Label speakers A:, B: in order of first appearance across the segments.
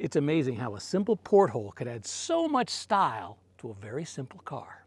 A: It's amazing how a simple porthole could add so much style to a very simple car.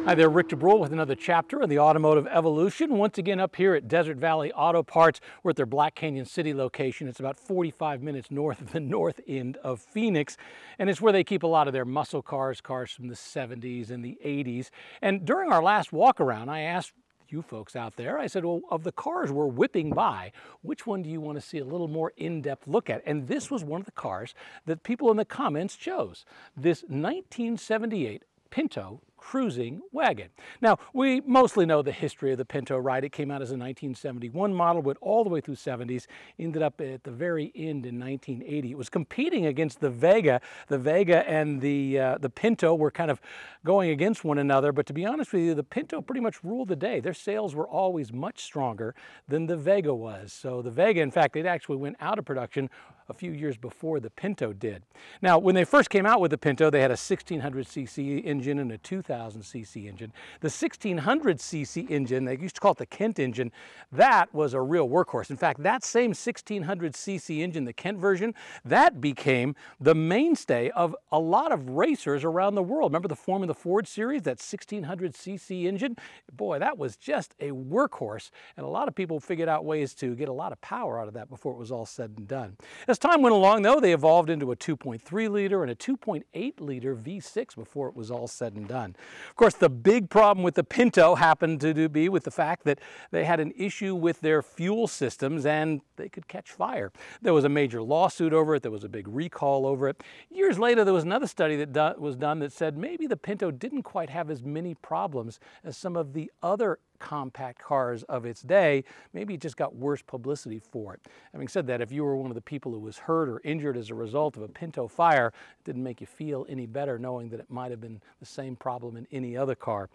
A: Hi there, Rick DeBrule with another chapter in the automotive evolution. Once again up here at Desert Valley Auto Parts. We're at their Black Canyon City location. It's about 45 minutes north of the north end of Phoenix. And it's where they keep a lot of their muscle cars, cars from the 70s and the 80s. And during our last walk around, I asked you folks out there, I said, well, of the cars we're whipping by, which one do you want to see a little more in-depth look at? And this was one of the cars that people in the comments chose. This 1978 Pinto Cruising Wagon. Now, we mostly know the history of the Pinto, right? It came out as a 1971 model, went all the way through 70s, ended up at the very end in 1980. It was competing against the Vega. The Vega and the Pinto were kind of going against one another, but to be honest with you, the Pinto pretty much ruled the day. Their sales were always much stronger than the Vega was. So the Vega, in fact, it actually went out of production a few years before the Pinto did. Now, when they first came out with the Pinto, they had a 1600cc engine and a 2000cc engine. The 1600cc engine, they used to call it the Kent engine, that was a real workhorse. In fact, that same 1600cc engine, the Kent version, that became the mainstay of a lot of racers around the world. Remember the Formula Ford series, that 1600cc engine? Boy, that was just a workhorse, and a lot of people figured out ways to get a lot of power out of that before it was all said and done. As time went along, though, they evolved into a 2.3 liter and a 2.8 liter V6 before it was all said and done. Of course, the big problem with the Pinto happened to be with the fact that they had an issue with their fuel systems and they could catch fire. There was a major lawsuit over it. There was a big recall over it. Years later, there was another study that was done that said maybe the Pinto didn't quite have as many problems as some of the other compact cars of its day. Maybe it just got worse publicity for it. Having said that, if you were one of the people who was hurt or injured as a result of a Pinto fire, it didn't make you feel any better knowing that it might have been the same problem in any other car.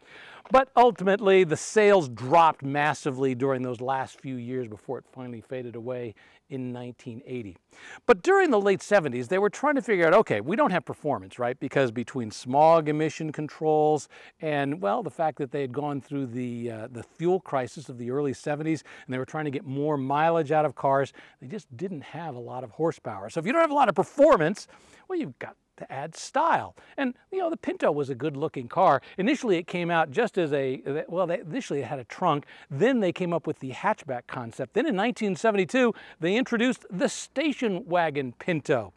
A: But ultimately, the sales dropped massively during those last few years before it finally faded away in 1980. But during the late 70s, they were trying to figure out, okay, we don't have performance, right? Because between smog emission controls and, well, the fact that they had gone through the fuel crisis of the early 70s and they were trying to get more mileage out of cars, they just didn't have a lot of horsepower. So if you don't have a lot of performance, well, you've got to add style. And, you know, the Pinto was a good-looking car. Initially, it came out just as initially it had a trunk. Then they came up with the hatchback concept. Then in 1972, they introduced the station wagon Pinto.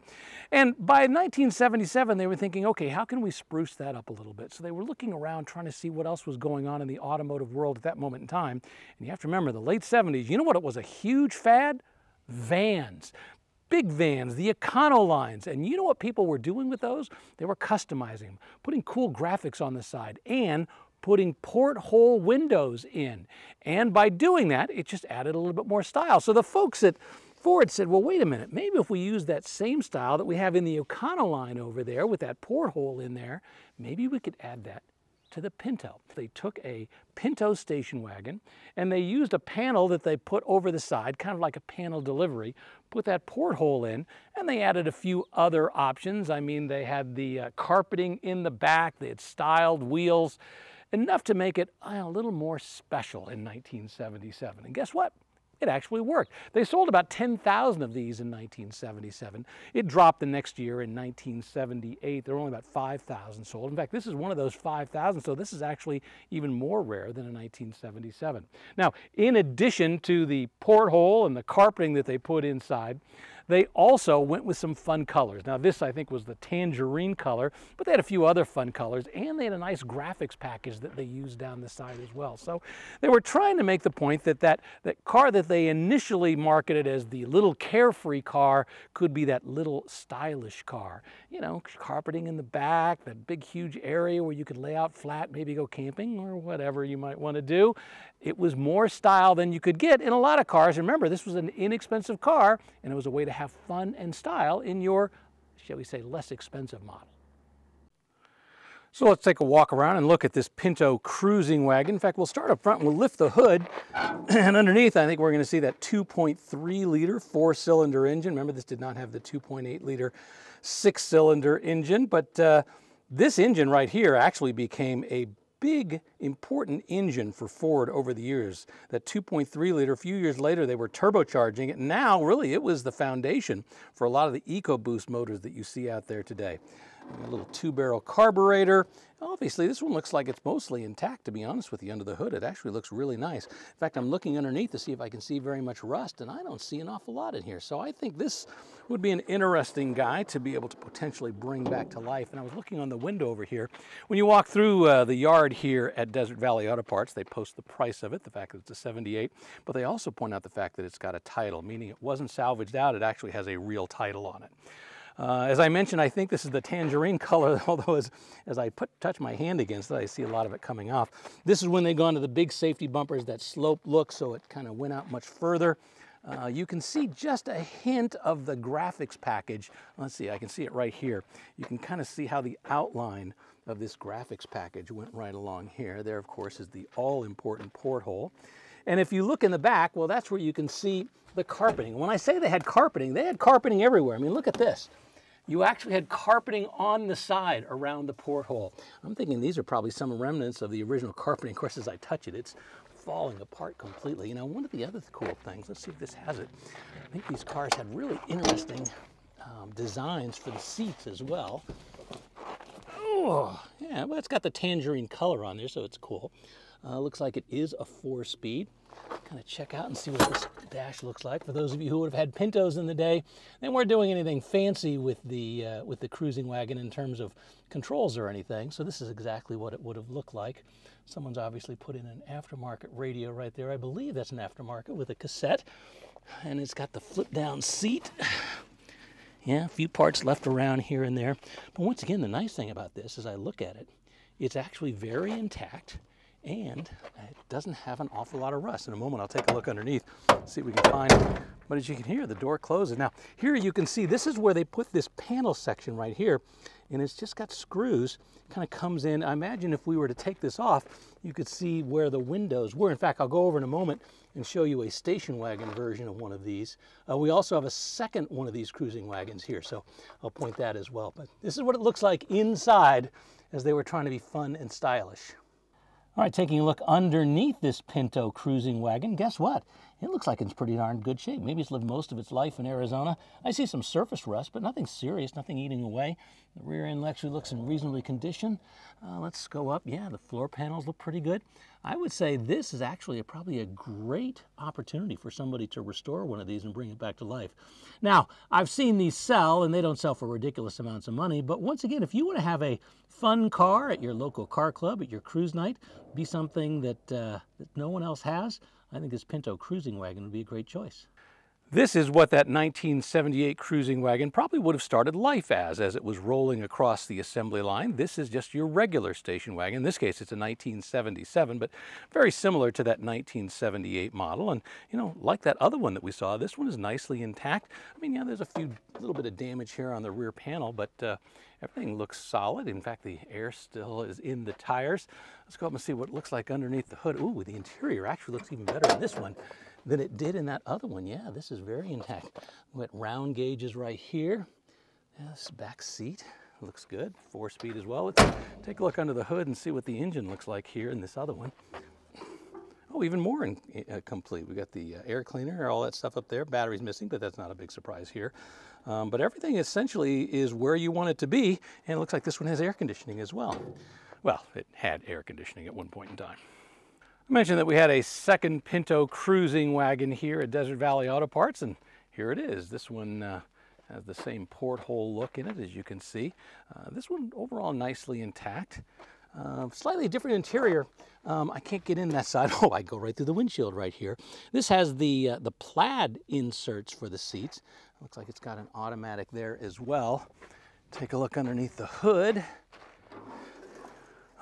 A: And by 1977, they were thinking, okay, how can we spruce that up a little bit? So they were looking around trying to see what else was going on in the automotive world at that moment in time. And you have to remember, the late 70s, you know what? It was a huge fad? Vans. Big vans, the Econo lines. And you know what people were doing with those? They were customizing them, putting cool graphics on the side, and putting porthole windows in. And by doing that, it just added a little bit more style. So the folks at Ford said, well, wait a minute, maybe if we use that same style that we have in the Econo line over there with that porthole in there, maybe we could add that to the Pinto. They took a Pinto station wagon and they used a panel that they put over the side, kind of like a panel delivery, put that porthole in, and they added a few other options. I mean, they had the carpeting in the back, they had styled wheels, enough to make it a little more special in 1977. And guess what? It actually worked. They sold about 10,000 of these in 1977. It dropped the next year in 1978. There were only about 5,000 sold. In fact, this is one of those 5,000, so this is actually even more rare than in 1977. Now, in addition to the porthole and the carpeting that they put inside, they also went with some fun colors. Now this, I think, was the tangerine color, but they had a few other fun colors, and they had a nice graphics package that they used down the side as well. So they were trying to make the point that that car that they initially marketed as the little carefree car could be that little stylish car. You know, carpeting in the back, that big huge area where you could lay out flat, maybe go camping or whatever you might want to do. It was more style than you could get in a lot of cars. Remember, this was an inexpensive car, and it was a way to have fun and style in your, shall we say, less expensive model. So let's take a walk around and look at this Pinto Cruising Wagon. In fact, we'll start up front and we'll lift the hood, and underneath I think we're going to see that 2.3 liter four-cylinder engine. Remember, this did not have the 2.8 liter six-cylinder engine, but this engine right here actually became a big, important engine for Ford over the years. That 2.3 liter, a few years later, they were turbocharging it. Now, really, it was the foundation for a lot of the EcoBoost motors that you see out there today. A little 2-barrel carburetor. Obviously, this one looks like it's mostly intact, to be honest with you, under the hood. It actually looks really nice. In fact, I'm looking underneath to see if I can see very much rust, and I don't see an awful lot in here. So I think this would be an interesting guy to be able to potentially bring back to life. And I was looking on the window over here. When you walk through the yard here at Desert Valley Auto Parts, they post the price of it, the fact that it's a 78, but they also point out the fact that it's got a title, meaning it wasn't salvaged out. It actually has a real title on it. As I mentioned, I think this is the tangerine color, although as I touch my hand against it, I see a lot of it coming off. This is when they go into the big safety bumpers, that slope look, so it kind of went out much further. You can see just a hint of the graphics package. Let's see, I can see it right here. You can kind of see how the outline of this graphics package went right along here. There, of course, is the all-important porthole. And if you look in the back, well, that's where you can see the carpeting. When I say they had carpeting everywhere. I mean, look at this. You actually had carpeting on the side around the porthole. I'm thinking these are probably some remnants of the original carpeting. Of course, as I touch it, it's falling apart completely. You know, one of the other cool things, let's see if this has it. I think these cars had really interesting designs for the seats as well. Oh, yeah, well, it's got the tangerine color on there, so it's cool. Looks like it is a 4-speed. Kind of check out and see what this dash looks like. For those of you who would have had Pintos in the day, they weren't doing anything fancy with the cruising wagon in terms of controls or anything. So this is exactly what it would have looked like. Someone's obviously put in an aftermarket radio right there. I believe that's an aftermarket with a cassette. And it's got the flip-down seat. Yeah, a few parts left around here and there. But once again, the nice thing about this, as I look at it, it's actually very intact. And it doesn't have an awful lot of rust. In a moment, I'll take a look underneath, see what we can find. But as you can hear, the door closes. Now, here you can see, this is where they put this panel section right here, and it's just got screws, kind of comes in. I imagine if we were to take this off, you could see where the windows were. In fact, I'll go over in a moment and show you a station wagon version of one of these. We also have a second one of these cruising wagons here, so I'll point that as well. But this is what it looks like inside as they were trying to be fun and stylish. All right, taking a look underneath this Pinto Cruising Wagon, guess what? It looks like it's pretty darn good shape. Maybe it's lived most of its life in Arizona. I see some surface rust, but nothing serious, nothing eating away. The rear end actually looks in reasonably condition. Let's go up. Yeah, the floor panels look pretty good. I would say this is actually probably a great opportunity for somebody to restore one of these and bring it back to life. Now, I've seen these sell, and they don't sell for ridiculous amounts of money, but once again, if you want to have a fun car at your local car club, at your cruise night, be something that no one else has, I think this Pinto Cruising Wagon would be a great choice. This is what that 1978 cruising wagon probably would have started life as it was rolling across the assembly line. This is just your regular station wagon. In this case, it's a 1977, but very similar to that 1978 model. And, you know, like that other one that we saw, this one is nicely intact. I mean, yeah, there's a little bit of damage here on the rear panel, but everything looks solid. In fact, the air still is in the tires. Let's go up and see what it looks like underneath the hood. Ooh, the interior actually looks even better in this one than it did in that other one. Yeah, this is very intact. We got round gauges right here. Yeah, this back seat looks good. 4-speed as well. Let's take a look under the hood and see what the engine looks like here in this other one. Oh, even more complete. We got the air cleaner, all that stuff up there. Battery's missing, but that's not a big surprise here. But everything essentially is where you want it to be, and it looks like this one has air conditioning as well. Well, it had air conditioning at one point in time. I mentioned that we had a second Pinto Cruising Wagon here at Desert Valley Auto Parts, and here it is. This one has the same porthole look in it, as you can see. This one overall nicely intact. Slightly different interior. I can't get in that side. Oh, I go right through the windshield right here. This has the plaid inserts for the seats. Looks like it's got an automatic there as well. Take a look underneath the hood.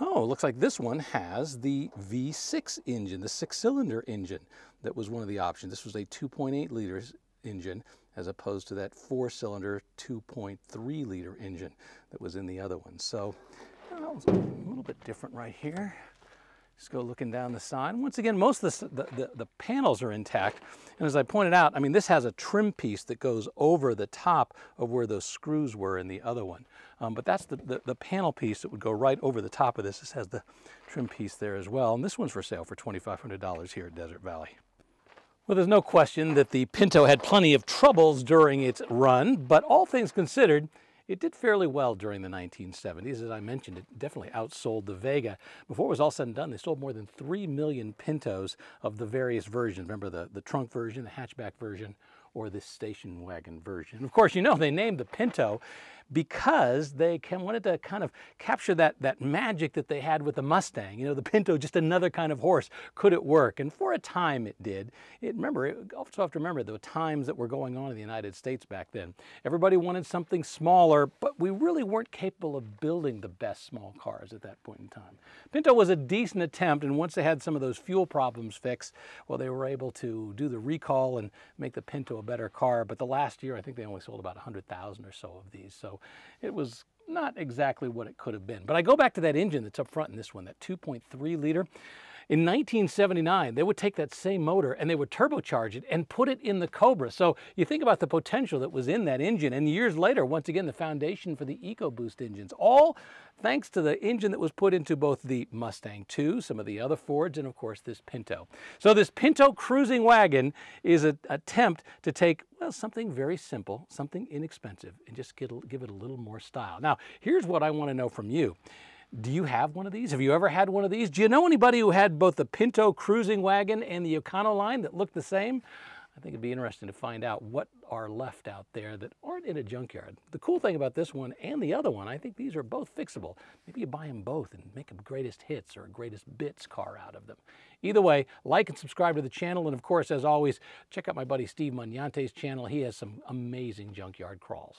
A: Oh, it looks like this one has the V6 engine, the 6-cylinder engine. That was one of the options. This was a 2.8 liters engine as opposed to that 4-cylinder 2.3 liter engine that was in the other one. So a little bit different right here. Just go looking down the side. Once again, most of the panels are intact. And as I pointed out, I mean, this has a trim piece that goes over the top of where those screws were in the other one. But that's the panel piece that would go right over the top of this. This has the trim piece there as well. And this one's for sale for $2,500 here at Desert Valley. Well, there's no question that the Pinto had plenty of troubles during its run, but all things considered, it did fairly well during the 1970s. As I mentioned, it definitely outsold the Vega. Before it was all said and done, they sold more than 3 million Pintos of the various versions. Remember the trunk version, the hatchback version, or the station wagon version. Of course, you know, they named the Pinto because they wanted to kind of capture that magic that they had with the Mustang. You know, the Pinto, just another kind of horse. Could it work? And for a time it did. Remember, you also have to remember the times that were going on in the United States back then. Everybody wanted something smaller, but we really weren't capable of building the best small cars at that point in time. Pinto was a decent attempt, and once they had some of those fuel problems fixed, well, they were able to do the recall and make the Pinto a better car. But the last year, I think they only sold about 100,000 or so of these. So it was not exactly what it could have been. But I go back to that engine that's up front in this one, that 2.3 liter. In 1979, they would take that same motor and they would turbocharge it and put it in the Cobra. So you think about the potential that was in that engine. And years later, once again, the foundation for the EcoBoost engines, all thanks to the engine that was put into both the Mustang II, some of the other Fords, and of course this Pinto. So this Pinto Cruising Wagon is an attempt to take, well, something very simple, something inexpensive, and just give it a little more style. Now, here's what I want to know from you. Do you have one of these? Have you ever had one of these? Do you know anybody who had both the Pinto Cruising Wagon and the Econoline that looked the same? I think it'd be interesting to find out what are left out there that aren't in a junkyard. The cool thing about this one and the other one, I think these are both fixable. Maybe you buy them both and make a greatest hits or a greatest bits car out of them. Either way, like and subscribe to the channel. And of course, as always, check out my buddy Steve Munyante's channel. He has some amazing junkyard crawls.